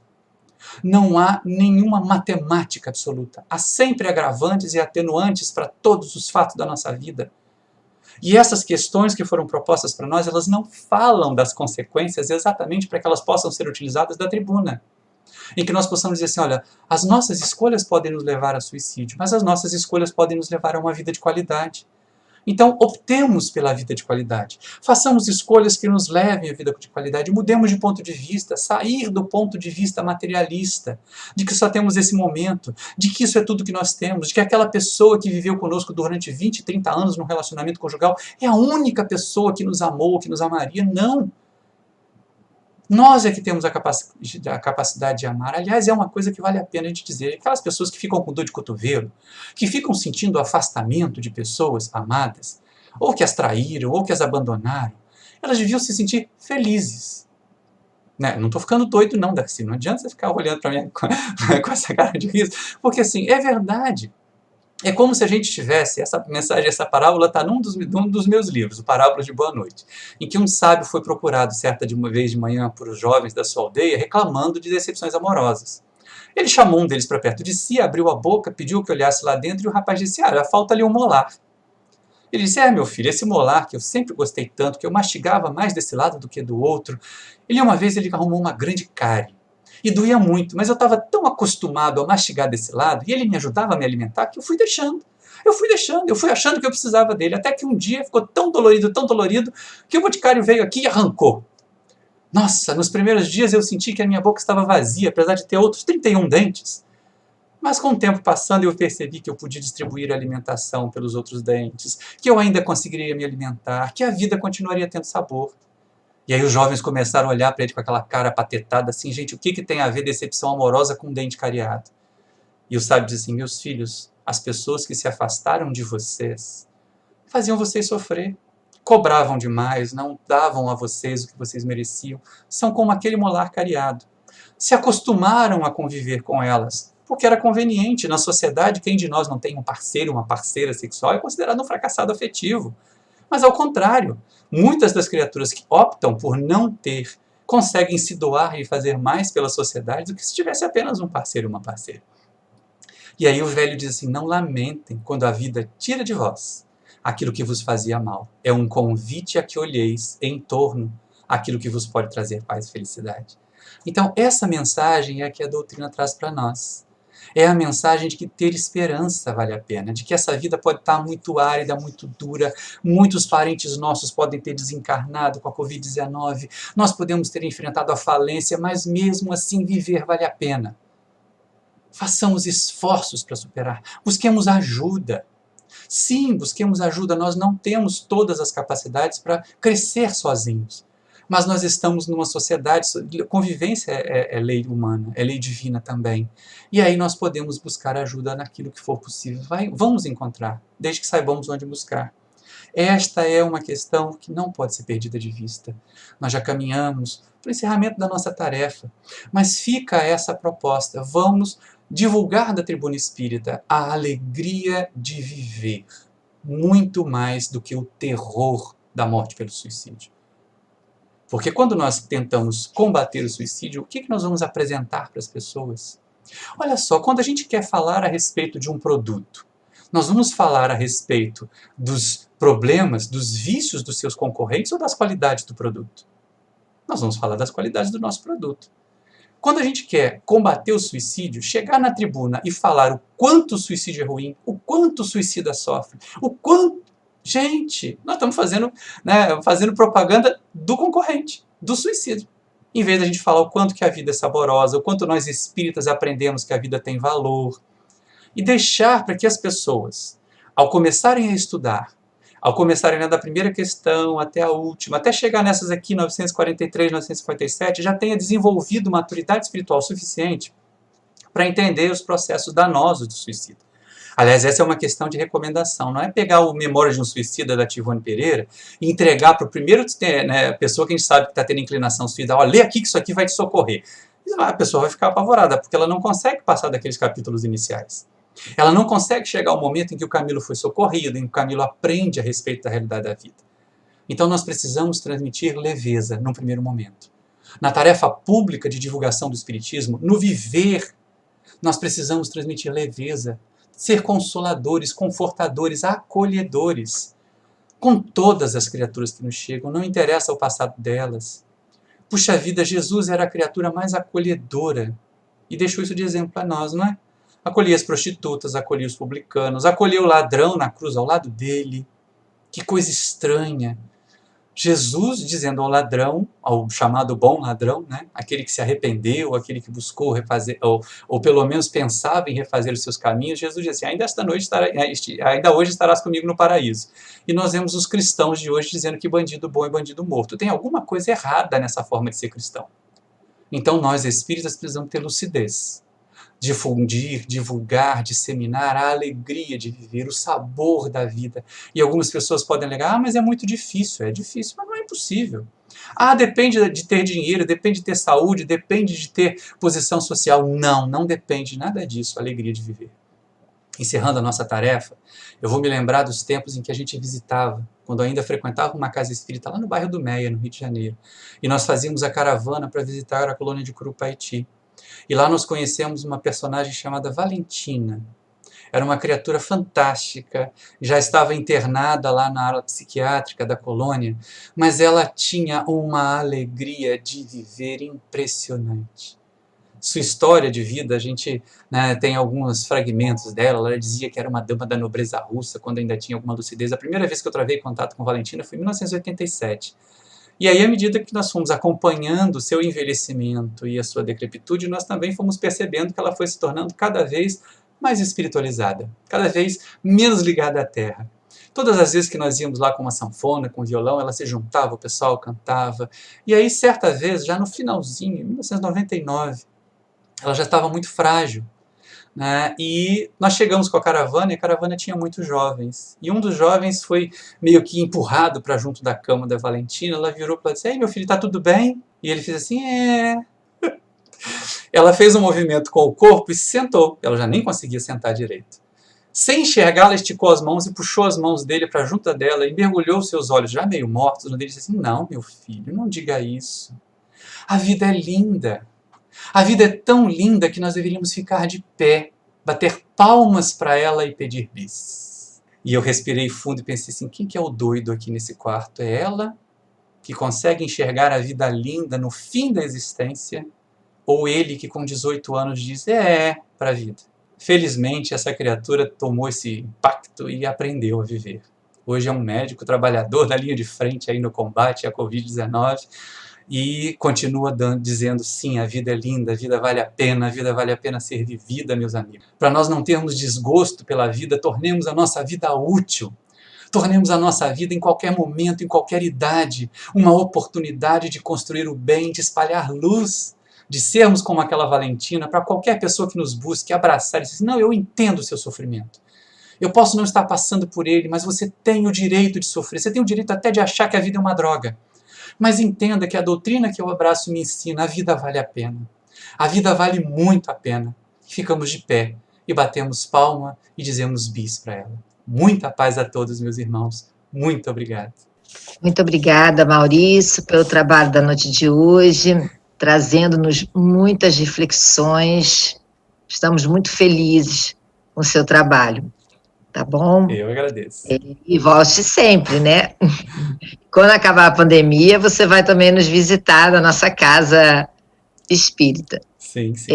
Não há nenhuma matemática absoluta. Há sempre agravantes e atenuantes para todos os fatos da nossa vida. E essas questões que foram propostas para nós, elas não falam das consequências exatamente para que elas possam ser utilizadas da tribuna. Em que nós possamos dizer assim, olha, as nossas escolhas podem nos levar a suicídio, mas as nossas escolhas podem nos levar a uma vida de qualidade. Então, optemos pela vida de qualidade. Façamos escolhas que nos levem à vida de qualidade. Mudemos de ponto de vista, sair do ponto de vista materialista, de que só temos esse momento, de que isso é tudo que nós temos, de que aquela pessoa que viveu conosco durante 20, 30 anos no relacionamento conjugal é a única pessoa que nos amou, que nos amaria. Não! Nós é que temos a capacidade de amar. Aliás, é uma coisa que vale a pena a gente dizer. Aquelas pessoas que ficam com dor de cotovelo, que ficam sentindo o afastamento de pessoas amadas, ou que as traíram, ou que as abandonaram, elas deviam se sentir felizes. Né? Não estou ficando doido não, Darcy. Não adianta você ficar olhando para mim com essa cara de riso. Porque assim, é verdade. É como se a gente tivesse, essa mensagem, essa parábola está num dos meus livros, o Parábolas de Boa Noite, em que um sábio foi procurado certa de uma vez de manhã por os jovens da sua aldeia reclamando de decepções amorosas. Ele chamou um deles para perto de si, abriu a boca, pediu que olhasse lá dentro e o rapaz disse, falta ali um molar. Ele disse, meu filho, esse molar que eu sempre gostei tanto, que eu mastigava mais desse lado do que do outro, uma vez ele arrumou uma grande cárie. E doía muito, mas eu estava tão acostumado a mastigar desse lado, e ele me ajudava a me alimentar, que eu fui deixando. Eu fui achando que eu precisava dele, até que um dia ficou tão dolorido, que o boticário veio aqui e arrancou. Nossa, nos primeiros dias eu senti que a minha boca estava vazia, apesar de ter outros 31 dentes. Mas com o tempo passando eu percebi que eu podia distribuir a alimentação pelos outros dentes, que eu ainda conseguiria me alimentar, que a vida continuaria tendo sabor. E aí os jovens começaram a olhar para ele com aquela cara patetada, assim, gente, o que tem a ver decepção amorosa com um dente cariado? E o sábio diz assim, meus filhos, as pessoas que se afastaram de vocês faziam vocês sofrer, cobravam demais, não davam a vocês o que vocês mereciam, são como aquele molar cariado. Se acostumaram a conviver com elas, porque era conveniente. Na sociedade, quem de nós não tem um parceiro, uma parceira sexual é considerado um fracassado afetivo. Mas ao contrário, muitas das criaturas que optam por não ter conseguem se doar e fazer mais pela sociedade do que se tivesse apenas um parceiro ou uma parceira. E aí o velho diz assim, não lamentem quando a vida tira de vós aquilo que vos fazia mal. É um convite a que olheis em torno aquilo que vos pode trazer paz e felicidade. Então essa mensagem é a que a doutrina traz para nós. É a mensagem de que ter esperança vale a pena, de que essa vida pode estar muito árida, muito dura, muitos parentes nossos podem ter desencarnado com a Covid-19, nós podemos ter enfrentado a falência, mas mesmo assim viver vale a pena. Façamos esforços para superar, busquemos ajuda. Sim, busquemos ajuda, nós não temos todas as capacidades para crescer sozinhos. Mas nós estamos numa sociedade, convivência é lei humana, é lei divina também. E aí nós podemos buscar ajuda naquilo que for possível. Vamos encontrar, desde que saibamos onde buscar. Esta é uma questão que não pode ser perdida de vista. Nós já caminhamos para o encerramento da nossa tarefa, mas fica essa proposta. Vamos divulgar da Tribuna Espírita a alegria de viver, muito mais do que o terror da morte pelo suicídio. Porque quando nós tentamos combater o suicídio, o que nós vamos apresentar para as pessoas? Olha só, quando a gente quer falar a respeito de um produto, nós vamos falar a respeito dos problemas, dos vícios dos seus concorrentes ou das qualidades do produto? Nós vamos falar das qualidades do nosso produto. Quando a gente quer combater o suicídio, chegar na tribuna e falar o quanto o suicídio é ruim, o quanto o suicida sofre, o quanto... Gente, nós estamos fazendo propaganda do concorrente, do suicídio. Em vez da gente falar o quanto que a vida é saborosa, o quanto nós espíritas aprendemos que a vida tem valor. E deixar para que as pessoas, ao começarem a estudar, ao começarem da primeira questão até a última, até chegar nessas aqui, 943, 957, já tenha desenvolvido maturidade espiritual suficiente para entender os processos danosos do suicídio. Aliás, essa é uma questão de recomendação. Não é pegar o Memória de um Suicida da Tivone Pereira e entregar para o primeiro pessoa que a gente sabe que está tendo inclinação suicida. Olha, lê aqui que isso aqui vai te socorrer. A pessoa vai ficar apavorada, porque ela não consegue passar daqueles capítulos iniciais. Ela não consegue chegar ao momento em que o Camilo foi socorrido, em que o Camilo aprende a respeito da realidade da vida. Então nós precisamos transmitir leveza num primeiro momento. Na tarefa pública de divulgação do Espiritismo, no viver, nós precisamos transmitir leveza, ser consoladores, confortadores, acolhedores com todas as criaturas que nos chegam, não interessa o passado delas. Puxa vida, Jesus era a criatura mais acolhedora e deixou isso de exemplo para nós, não é? Acolhia as prostitutas, acolhia os publicanos, acolhia o ladrão na cruz ao lado dele. Que coisa estranha. Jesus dizendo ao ladrão, ao chamado bom ladrão, né? Aquele que se arrependeu, aquele que buscou refazer, ou pelo menos pensava em refazer os seus caminhos, Jesus disse assim, ainda hoje estarás comigo no paraíso. E nós vemos os cristãos de hoje dizendo que bandido bom é bandido morto. Tem alguma coisa errada nessa forma de ser cristão. Então nós, espíritas, precisamos ter lucidez. Difundir, divulgar, disseminar a alegria de viver, o sabor da vida. E algumas pessoas podem alegar, mas é muito difícil. É difícil, mas não é impossível. Depende de ter dinheiro, depende de ter saúde, depende de ter posição social. Não, não depende nada disso, a alegria de viver. Encerrando a nossa tarefa, eu vou me lembrar dos tempos em que a gente visitava, quando ainda frequentava uma casa espírita lá no bairro do Meia, no Rio de Janeiro. E nós fazíamos a caravana para visitar a colônia de Curupaiti. E lá nós conhecemos uma personagem chamada Valentina. Era uma criatura fantástica, já estava internada lá na ala psiquiátrica da colônia, mas ela tinha uma alegria de viver impressionante. Sua história de vida, a gente tem alguns fragmentos dela. Ela dizia que era uma dama da nobreza russa, quando ainda tinha alguma lucidez. A primeira vez que eu travei contato com Valentina foi em 1987. E aí, à medida que nós fomos acompanhando o seu envelhecimento e a sua decrepitude, nós também fomos percebendo que ela foi se tornando cada vez mais espiritualizada, cada vez menos ligada à terra. Todas as vezes que nós íamos lá com uma sanfona, com um violão, ela se juntava, o pessoal cantava. E aí, certa vez, já no finalzinho, em 1999, ela já estava muito frágil. E nós chegamos com a caravana, e a caravana tinha muitos jovens. E um dos jovens foi meio que empurrado para junto da cama da Valentina. Ela virou para ela e disse, ei, meu filho, está tudo bem? E ele fez assim, Ela fez um movimento com o corpo e se sentou. Ela já nem conseguia sentar direito. Sem enxergar, ela esticou as mãos e puxou as mãos dele para junto dela e mergulhou seus olhos já meio mortos. Ele disse assim, não, meu filho, não diga isso. A vida é linda. A vida é tão linda que nós deveríamos ficar de pé, bater palmas para ela e pedir bis. E eu respirei fundo e pensei assim, quem que é o doido aqui nesse quarto? É ela, que consegue enxergar a vida linda no fim da existência? Ou ele que com 18 anos diz, para a vida. Felizmente, essa criatura tomou esse impacto e aprendeu a viver. Hoje é um médico trabalhador da linha de frente aí no combate à Covid-19 e continua dizendo sim, a vida é linda, a vida vale a pena ser vivida, meus amigos. Para nós não termos desgosto pela vida, tornemos a nossa vida útil. Tornemos a nossa vida, em qualquer momento, em qualquer idade, uma oportunidade de construir o bem, de espalhar luz, de sermos como aquela Valentina, para qualquer pessoa que nos busque, abraçar e dizer, não, eu entendo o seu sofrimento. Eu posso não estar passando por ele, mas você tem o direito de sofrer, você tem o direito até de achar que a vida é uma droga. Mas entenda que a doutrina que eu abraço me ensina, a vida vale a pena. A vida vale muito a pena. Ficamos de pé e batemos palma e dizemos bis para ela. Muita paz a todos, meus irmãos. Muito obrigado. Muito obrigada, Maurício, pelo trabalho da noite de hoje, trazendo-nos muitas reflexões. Estamos muito felizes com o seu trabalho, tá bom? Eu agradeço. E volte sempre, né? Quando acabar a pandemia, você vai também nos visitar na nossa casa espírita. Sim, sim.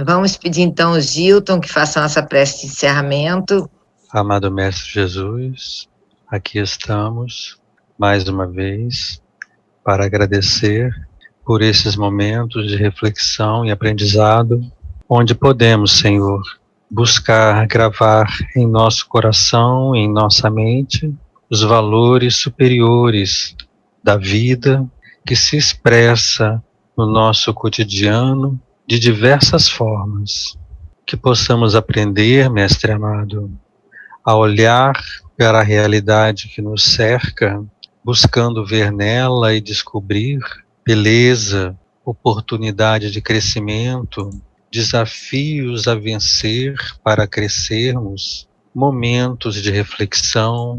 Vamos pedir então ao Gilton que faça a nossa prece de encerramento. Amado Mestre Jesus, aqui estamos mais uma vez para agradecer por esses momentos de reflexão e aprendizado, onde podemos, Senhor, buscar gravar em nosso coração, em nossa mente, os valores superiores da vida que se expressa no nosso cotidiano de diversas formas. Que possamos aprender, Mestre amado, a olhar para a realidade que nos cerca, buscando ver nela e descobrir beleza, oportunidade de crescimento, desafios a vencer para crescermos, momentos de reflexão,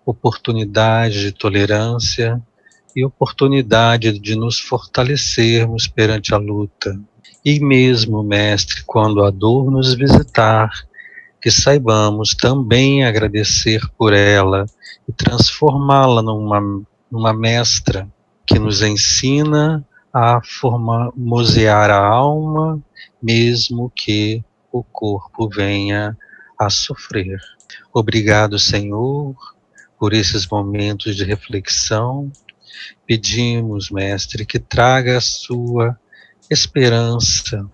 oportunidade de tolerância e oportunidade de nos fortalecermos perante a luta. E mesmo, Mestre, quando a dor nos visitar, que saibamos também agradecer por ela e transformá-la numa mestra que nos ensina a formosear a alma, mesmo que o corpo venha a sofrer. Obrigado, Senhor, por esses momentos de reflexão. Pedimos, Mestre, que traga a sua esperança,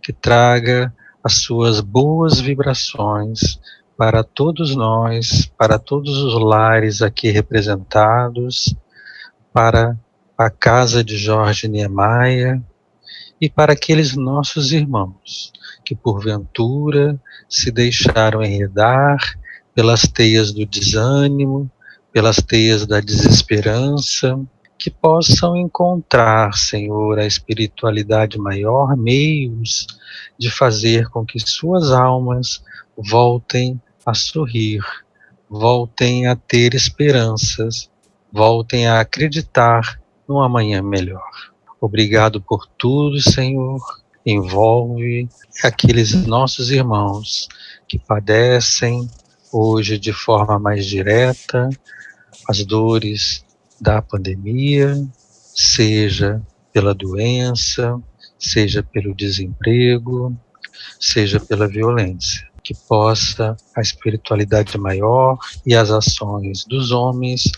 que traga as suas boas vibrações para todos nós, para todos os lares aqui representados, para a casa de Jorge Niemeyer e para aqueles nossos irmãos que porventura se deixaram enredar pelas teias do desânimo, pelas teias da desesperança, que possam encontrar, Senhor, a espiritualidade maior, meios de fazer com que suas almas voltem a sorrir, voltem a ter esperanças, voltem a acreditar num amanhã melhor. Obrigado por tudo, Senhor. Envolve aqueles nossos irmãos que padecem hoje de forma mais direta as dores da pandemia, seja pela doença, seja pelo desemprego, seja pela violência. Que possa a espiritualidade maior e as ações dos homens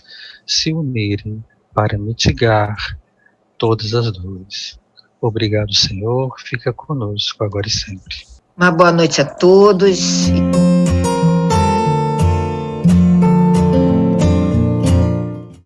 se unirem para mitigar todas as dores. Obrigado, Senhor. Fica conosco agora e sempre. Uma boa noite a todos.